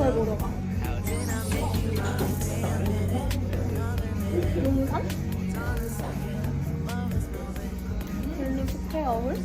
무엇을 보러 가? 용산? 델리 스퀘어홀?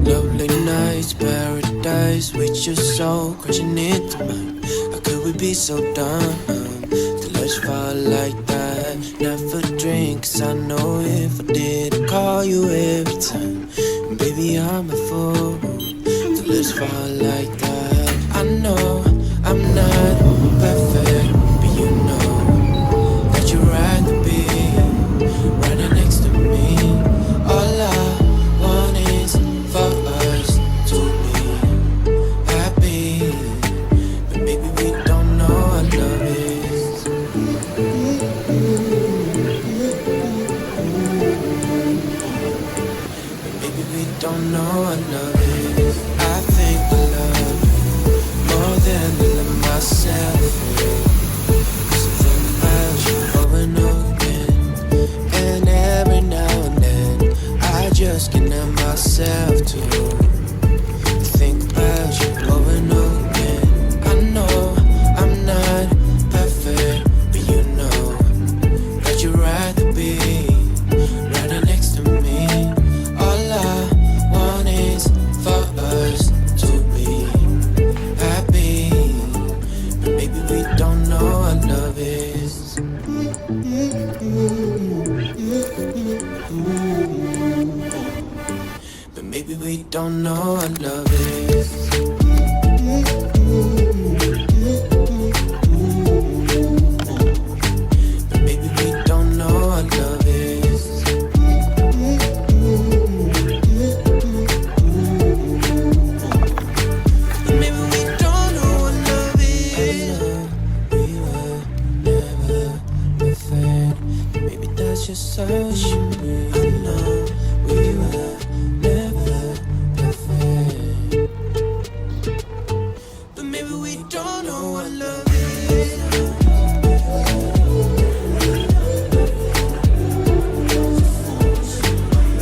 Lovely nights, paradise with your soul crashing into mine. How could we be so dumb to let you fall like that? Never drink, 'cause I know if I did, I'd call you every time. And baby, I'm a fool to let you fall like that. I know I'm not perfect, but you know that you'd rather be right next to me. All I want is for us to be happy, but maybe we don't know what love is. But maybe we don't know what love is. I think I love you more than I love myself. Something about you over and over again, and every now and then I just can't help myself to think about you over and over again. I know I'm not perfect, but you know that you'd rather be right next to me. All I want is for us to be happy, but maybe we don't know what love is. But maybe we don't know what love is. But maybe we don't know what love is. But maybe we don't know what love is. We were never perfect. Maybe that's just how it should be. I know we were never perfect, but maybe we don't know what love is.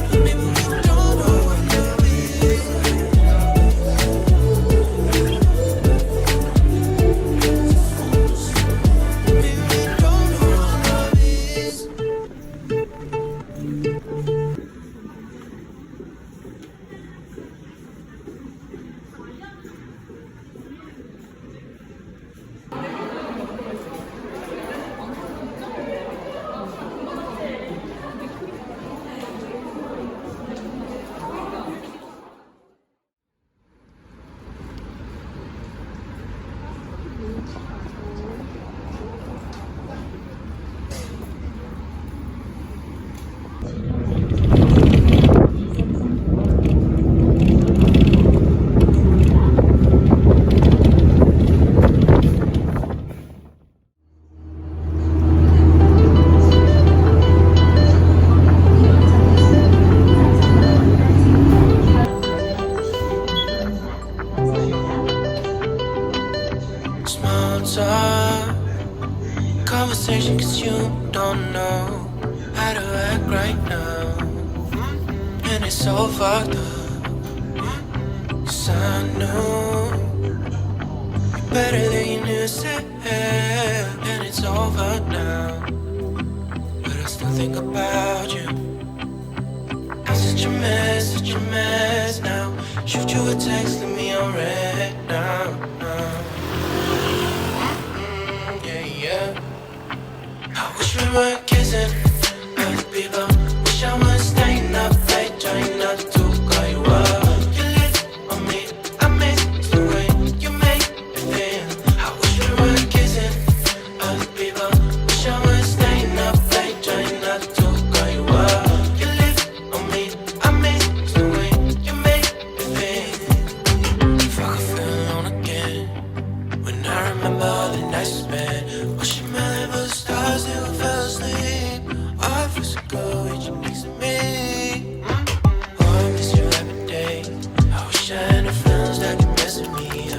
But maybe we don't know what love is. Maybe we don't know what love is. Small talk conversation, 'cause you don't know how to act right now, and it's so fucked up. 'Cause I know you're better than you knew yourself, and it's over now, but I still think about you. I'm such a mess now. Shoot you a text, leave me on red now. Yeah. I wish we were kissing other people. Wish I was staying up late, trying not to call you up. You lit on me, I miss the way you make me feel. I wish we were kissing other people. Wish I was staying up late, trying not to call you up. You lit on me, I miss the way you make me feel. missing me. Oh, I miss you every day. I wish I had no friends that could mess with me.